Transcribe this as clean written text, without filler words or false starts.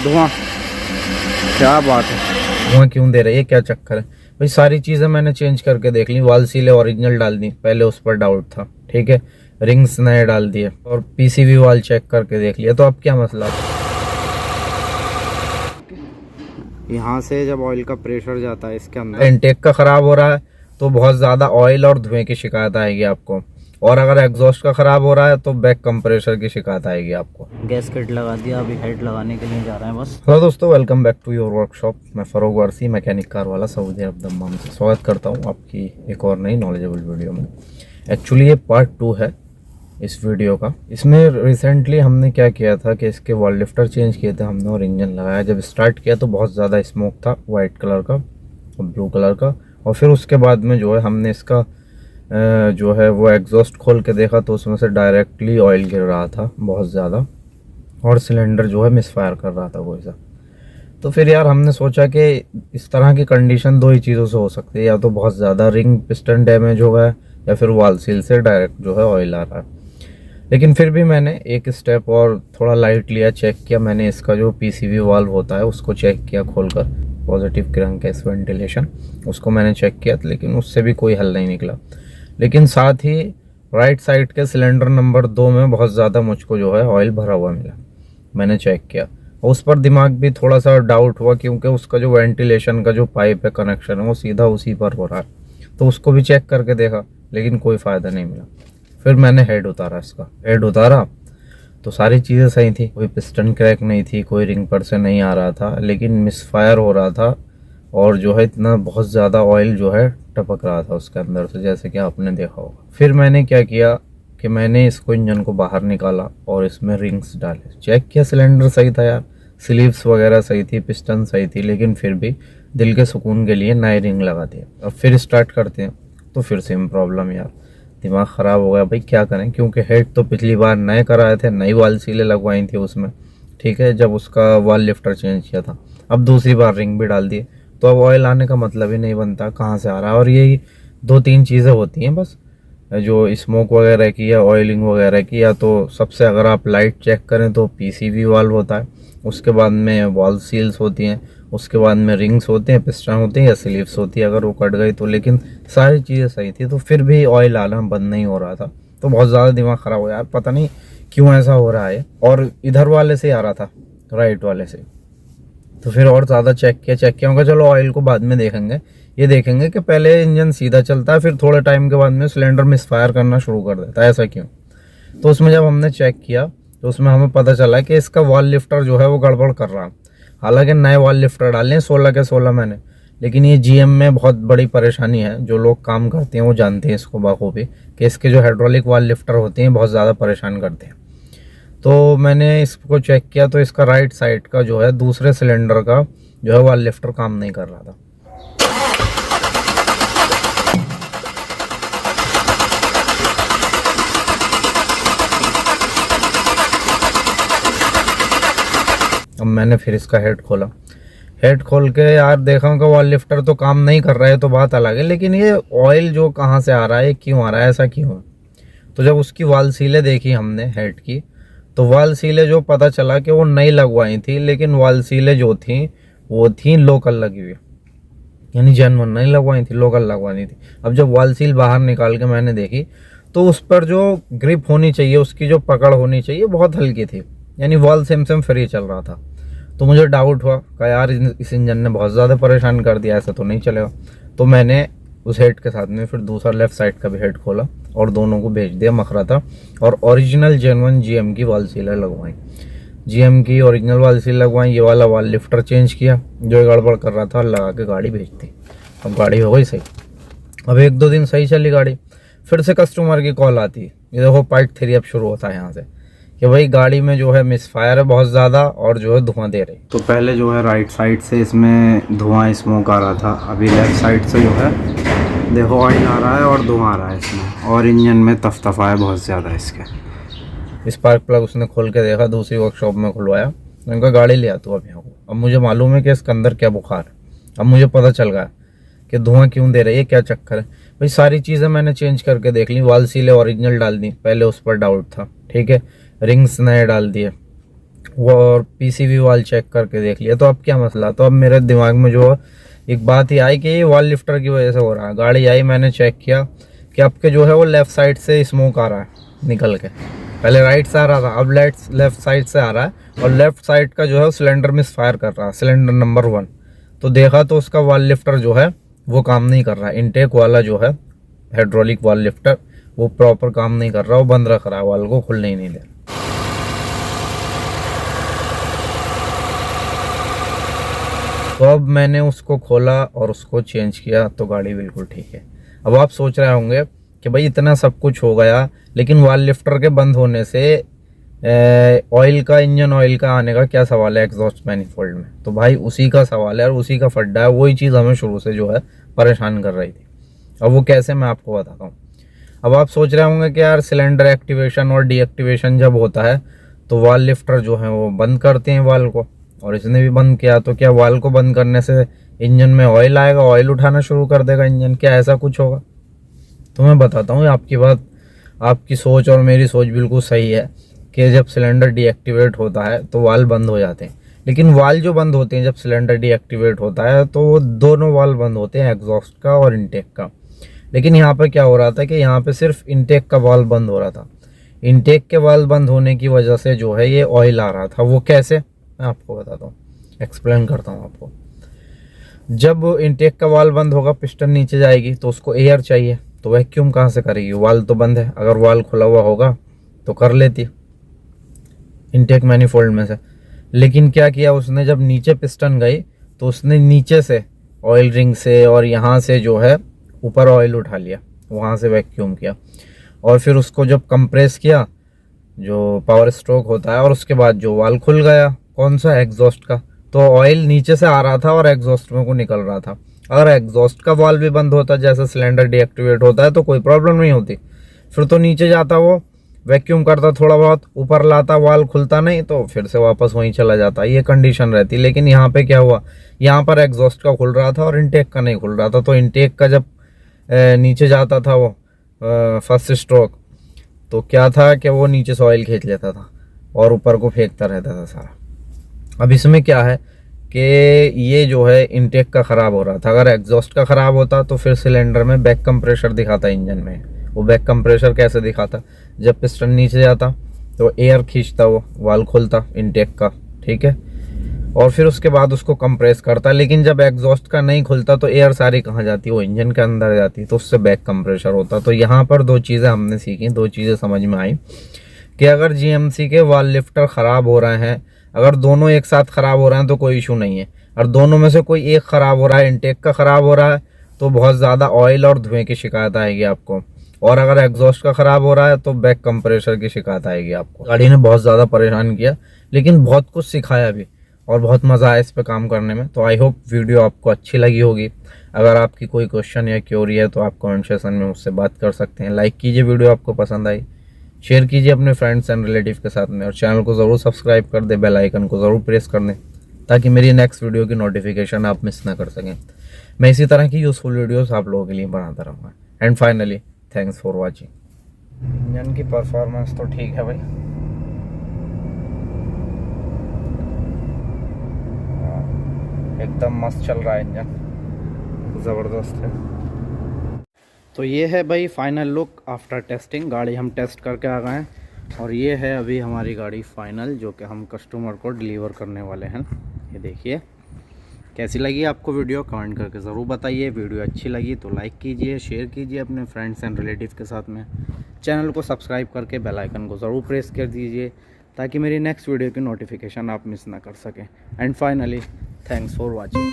धुआं, क्या बात है, धुआं क्यों दे रही है, क्या चक्कर है भाई। सारी चीज़ें मैंने चेंज करके देख ली, वाल सीलें ओरिजिनल डाल दी, पहले उस पर डाउट था, ठीक है, रिंग्स नए डाल दिए और पीसीबी वाल चेक करके देख लिया। तो अब क्या मसला है, यहाँ से जब ऑयल का प्रेशर जाता है इसके अंदर, इनटेक का ख़राब हो रहा है तो बहुत ज़्यादा ऑयल और धुएं की शिकायत आएगी आपको, और अगर एग्जॉस्ट का ख़राब हो रहा है तो बैक कंप्रेसर की शिकायत आएगी आपको। गैस किट लगा दिया, अभी हेड लगाने के लिए जा रहे हैं बस। हेलो दोस्तों, welcome back to your workshop. मैं फरोग वारसी, मैकेनिक कार वाला, सऊदी अरब दम्माम से स्वागत करता हूँ आपकी एक और नई नॉलेजेबल वीडियो में। एक्चुअली ये पार्ट 2 है इस वीडियो का। इसमें रिसेंटली हमने क्या किया था कि इसके वॉल लिफ्टर चेंज किए थे हमने और इंजन लगाया। जब स्टार्ट किया तो बहुत ज़्यादा स्मोक था, वाइट कलर का और ब्लू कलर का, और फिर उसके बाद में जो है हमने इसका जो है वो एग्जॉस्ट खोल के देखा तो उसमें से डायरेक्टली ऑयल गिर रहा था बहुत ज़्यादा, और सिलेंडर जो है मिसफायर कर रहा था कोई सा। तो फिर यार हमने सोचा कि इस तरह की कंडीशन दो ही चीज़ों से हो सकती है, या तो बहुत ज़्यादा रिंग पिस्टन डैमेज हो गया या फिर वाल सील से डायरेक्ट जो है ऑयल आ रहा है। लेकिन फिर भी मैंने एक स्टेप और थोड़ा लाइट लिया, चेक किया मैंने इसका जो पीसीबी वाल्व होता है उसको चेक किया खोलकर, पॉजिटिव क्रैंककेस वेंटिलेशन, उसको मैंने चेक किया, लेकिन उससे भी कोई हल नहीं निकला। लेकिन साथ ही राइट साइड के सिलेंडर नंबर 2 में बहुत ज़्यादा मुझको जो है ऑयल भरा हुआ मिला। मैंने चेक किया, उस पर दिमाग भी थोड़ा सा डाउट हुआ क्योंकि उसका जो वेंटिलेशन का जो पाइप है, कनेक्शन है, वो सीधा उसी पर हो रहा है। तो उसको भी चेक करके देखा लेकिन कोई फ़ायदा नहीं मिला। फिर मैंने हेड उतारा, इसका हेड उतारा तो सारी चीज़ें सही थी, कोई पिस्टन क्रैक नहीं थी, कोई रिंग पर से नहीं आ रहा था, लेकिन मिसफायर हो रहा था और जो है इतना बहुत ज़्यादा ऑयल जो है टपक रहा था उसके अंदर से, जैसे कि आपने देखा होगा। फिर मैंने क्या किया कि मैंने इसको इंजन को बाहर निकाला और इसमें रिंग्स डाले, चेक किया, सिलेंडर सही था यार, स्लीव्स वगैरह सही थी, पिस्टन सही थी, लेकिन फिर भी दिल के सुकून के लिए नए रिंग लगा दिए। अब फिर स्टार्ट करते हैं तो फिर सेम प्रॉब्लम यार, दिमाग ख़राब हो गया भाई, क्या करें, क्योंकि हेड तो पिछली बार नए कराए थे, नई वाल सीलें लगवाई थी उसमें, ठीक है, जब उसका वाल लिफ्टर चेंज किया था। अब दूसरी बार रिंग भी डाल दिए तो अब ऑयल आने का मतलब ही नहीं बनता कहाँ से आ रहा है। और यही 2-3 चीज़ें होती हैं बस, जो स्मोक वगैरह की या ऑयलिंग वगैरह की, या तो सबसे अगर आप लाइट चेक करें तो पीसीबी वाल्व होता है, उसके बाद में वॉल सील्स होती हैं, उसके बाद में रिंग्स होते हैं, पिस्टन होते हैं या स्लीव्स होती है अगर वो कट गई तो। लेकिन सारी चीज़ें सही थी तो फिर भी ऑयल आना बंद नहीं हो रहा था। तो बहुत ज़्यादा दिमाग ख़राब हो यार, पता नहीं क्यों ऐसा हो रहा है। और इधर वाले से आ रहा था, राइट वाले से। तो फिर और ज़्यादा चेक किया होगा, चलो ऑयल को बाद में देखेंगे। ये देखेंगे कि पहले इंजन सीधा चलता है, फिर थोड़े टाइम के बाद में सिलेंडर मिसफायर करना शुरू कर देता है, ऐसा क्यों। तो उसमें जब हमने चेक किया तो उसमें हमें पता चला कि इसका वॉल लिफ्टर जो है वो गड़बड़ कर रहा है। हालांकि नए वॉल लिफ्टर डाले हैं 16 के 16 मैंने, लेकिन ये जीएम में बहुत बड़ी परेशानी है। जो लोग काम करते हैं वो जानते हैं इसको बखूबी कि इसके जो हाइड्रोलिक वॉल लिफ्टर होते हैं बहुत ज़्यादा परेशान करते हैं। तो मैंने इसको चेक किया तो इसका राइट साइड का जो है दूसरे सिलेंडर का जो है वॉल लिफ्टर काम नहीं कर रहा था। अब मैंने फिर इसका हेड खोला, हेड खोल के यार देखा कि वॉल लिफ्टर तो काम नहीं कर रहा है तो बात अलग है, लेकिन ये ऑयल जो कहाँ से आ रहा है, क्यों आ रहा है, ऐसा क्यों है। तो जब उसकी वाल सीलें देखी हमने हेड की, तो वाल सीलें जो पता चला कि वो नई लगवाई थी, लेकिन वाल सीलें जो थी वो थी लोकल लगी हुई, यानी जेन्युइन नहीं लगवाई थी, लोकल लगवानी थी। अब जब वाल सील बाहर निकाल के मैंने देखी तो उस पर जो ग्रिप होनी चाहिए, उसकी जो पकड़ होनी चाहिए बहुत हल्की थी, यानी वॉल सेम फ्री चल रहा था। तो मुझे डाउट हुआ कि यार इस इंजन ने बहुत ज़्यादा परेशान कर दिया, ऐसा तो नहीं चलेगा। तो मैंने उस हेड के साथ में फिर दूसरा लेफ़्ट साइड का भी हेड खोला और दोनों को भेज दिया मखराता, और ओरिजिनल जेन्युइन जीएम की वाल सीलें लगवाई, जीएम की ओरिजिनल वाल सील लगवाई। ये वाला वाल लिफ्टर चेंज किया जो गड़बड़ कर रहा था, लगा के गाड़ी भेज दी। अब गाड़ी हो गई सही। अब 1-2 दिन सही चली गाड़ी, फिर से कस्टमर की कॉल आती, ये देखो पार्ट 3 अब शुरू होता है यहाँ से कि भाई गाड़ी में जो है मिसफायर है बहुत ज़्यादा और जो है धुआं दे रही। तो पहले जो है राइट साइड से इसमें धुआं स्मोक आ रहा था, अभी लेफ़्ट साइड से जो है देखो ऑयल आ रहा है और धुआं आ रहा है इसमें, और इंजन में तफतफा है बहुत ज़्यादा इसके। स्पार्क प्लग उसने खोल के देखा, दूसरी वर्कशॉप में खुलवाया, उनका गाड़ी ले आता अब यहाँ को। अब मुझे मालूम है कि इसके अंदर क्या बुखार है, अब मुझे पता चल गया कि धुआं क्यों दे रही है, क्या चक्कर है भाई। सारी चीज़ें मैंने चेंज करके देख ली, वाल सीलें ओरिजिनल डाल दी, पहले उस पर डाउट था, ठीक है, रिंग्स नए डाल दिए और पीसीबी वाल चेक करके देख लिया। तो अब क्या मसला, तो अब मेरे दिमाग में जो एक बात ही आई कि ये वाल लिफ्टर की वजह से हो रहा है। गाड़ी आई, मैंने चेक किया कि आपके जो है वो लेफ़्ट साइड से स्मोक आ रहा है निकल के। पहले राइट से आ रहा था, अब लेफ्ट साइड से आ रहा है और लेफ्ट साइड का जो है सिलेंडर मिस फायर कर रहा है, सिलेंडर नंबर 1। तो देखा तो उसका वाल लिफ्टर जो है वो काम नहीं कर रहा है। इनटेक वाला जो है हाइड्रोलिक वाल लिफ्टर वो प्रॉपर काम नहीं कर रहा, वो बंद रख रहा है, वाल को खुलने ही नहीं दे रहा। तो अब मैंने उसको खोला और उसको चेंज किया तो गाड़ी बिल्कुल ठीक है। अब आप सोच रहे होंगे कि भाई इतना सब कुछ हो गया, लेकिन वाल लिफ्टर के बंद होने से ऑयल का, इंजन ऑयल का आने का क्या सवाल है एग्जॉस्ट मैनिफोल्ड में? तो भाई उसी का सवाल है और उसी का फड्डा है। वही चीज़ हमें शुरू से जो है परेशान कर रही थी। अब वो कैसे, मैं आपको बताता हूँ। अब आप सोच रहे होंगे कि यार सिलेंडर एक्टिवेशन और डीएक्टिवेशन जब होता है तो वाल लिफ्टर जो है वो बंद करते हैं वाल को, और इसने भी बंद किया। तो क्या वाल को बंद करने से इंजन में ऑयल आएगा, ऑयल उठाना शुरू कर देगा इंजन? क्या ऐसा कुछ होगा? तो मैं बताता हूँ आपकी बात, आपकी सोच और मेरी सोच बिल्कुल सही है कि जब सिलेंडर डीएक्टिवेट होता है तो वाल बंद हो जाते हैं। लेकिन वाल जो बंद होते हैं जब सिलेंडर डीएक्टिवेट होता है तो वो दोनों वाल बंद होते हैं, एग्जॉस्ट का और इनटेक का। लेकिन यहाँ पर क्या हो रहा था कि यहाँ पे सिर्फ इनटेक का वाल बंद हो रहा था। इनटेक के वाल बंद होने की वजह से जो है ये ऑयल आ रहा था। वो कैसे, मैं आपको बताता हूँ, एक्सप्लेन करता हूँ आपको। जब इनटेक का वाल बंद होगा, पिस्टन नीचे जाएगी तो उसको एयर चाहिए, तो वैक्यूम कहाँ से करेगी? वाल तो बंद है। अगर वाल खुला हुआ होगा तो कर लेती इनटेक मैनिफोल्ड में से। लेकिन क्या किया उसने, जब नीचे पिस्टन गई तो उसने नीचे से ऑयल रिंग से और यहाँ से जो है ऊपर ऑयल उठा लिया, वहाँ से वैक्यूम किया और फिर उसको जब कंप्रेस किया, जो पावर स्ट्रोक होता है, और उसके बाद जो वाल खुल गया। कौन सा? एग्जॉस्ट का। तो ऑयल नीचे से आ रहा था और एग्जॉस्ट में को निकल रहा था। अगर एग्जॉस्ट का वाल भी बंद होता, जैसे सिलेंडर डीएक्टिवेट होता है, तो कोई प्रॉब्लम नहीं होती। फिर तो नीचे जाता, वो वैक्यूम करता थोड़ा बहुत, ऊपर लाता, वाल खुलता नहीं, तो फिर से वापस वहीं चला जाता। ये कंडीशन रहती। लेकिन यहाँ पे क्या हुआ, यहाँ पर एग्जॉस्ट का खुल रहा था और इनटेक का नहीं खुल रहा था। तो इनटेक का जब नीचे जाता था वो फर्स्ट स्ट्रोक, तो क्या था कि वो नीचे से ऑयल खींच लेता था और ऊपर को फेंकता रहता था सारा। अब इसमें क्या है कि ये जो है इनटेक का ख़राब हो रहा था। अगर एग्जॉस्ट का ख़राब होता तो फिर सिलेंडर में बैक कंप्रेशर दिखाता इंजन में। वो बैक कंप्रेशर कैसे दिखाता? जब पिस्टन नीचे जाता तो एयर खींचता, वो वाल खुलता इनटेक का, ठीक है, और फिर उसके बाद उसको कंप्रेस करता। लेकिन जब एग्जॉस्ट का नहीं खुलता तो एयर सारी कहाँ जाती? वो इंजन के अंदर जाती, तो उससे बैक कंप्रेशर होता। तो यहाँ पर दो चीज़ें हमने सीखी, दो चीज़ें समझ में आई कि अगर जीएमसी के वाल लिफ्टर ख़राब हो रहे हैं, अगर दोनों एक साथ ख़राब हो रहे हैं तो कोई इशू नहीं है। और दोनों में से कोई एक ख़राब हो रहा है, इनटेक का ख़राब हो रहा है, तो बहुत ज़्यादा ऑयल और धुएँ की शिकायत आएगी आपको। और अगर एग्जॉस्ट का ख़राब हो रहा है तो बैक कंप्रेशर की शिकायत आएगी आपको। गाड़ी ने बहुत ज़्यादा परेशान किया, लेकिन बहुत कुछ सिखाया भी और बहुत मज़ा आया इस पे काम करने में। तो आई होप वीडियो आपको अच्छी लगी होगी। अगर आपकी कोई क्वेश्चन या क्यूरी है तो आप कमेंट सेक्शन में मुझसे बात कर सकते हैं। लाइक कीजिए वीडियो आपको पसंद आई, शेयर कीजिए अपने फ्रेंड्स एंड रिलेटिव के साथ में, और चैनल को ज़रूर सब्सक्राइब कर दें, बेल आइकन को ज़रूर प्रेस कर दें ताकि मेरी नेक्स्ट वीडियो की नोटिफिकेशन आप मिस ना कर सकें। मैं इसी तरह की यूज़फुल वीडियोस आप लोगों के लिए बनाता रहूँगा। And finally thanks for watching. Engine की परफॉर्मेंस तो ठीक है भाई, एकदम मस्त चल रहा है इंजन, ज़बरदस्त है। तो ये है भाई फाइनल लुक आफ्टर टेस्टिंग। गाड़ी हम टेस्ट करके आ गए हैं और ये है अभी हमारी गाड़ी फाइनल, जो कि हम कस्टमर को डिलीवर करने वाले हैं। ये देखिए, कैसी लगी आपको वीडियो कमेंट करके ज़रूर बताइए। वीडियो अच्छी लगी तो लाइक कीजिए, शेयर कीजिए अपने फ्रेंड्स एंड रिलेटिव के साथ में। चैनल को सब्सक्राइब करके बेल आइकन को ज़रूर प्रेस कर दीजिए ताकि मेरी नेक्स्ट वीडियो की नोटिफिकेशन आप मिस ना कर सकें। And finally thanks for watching.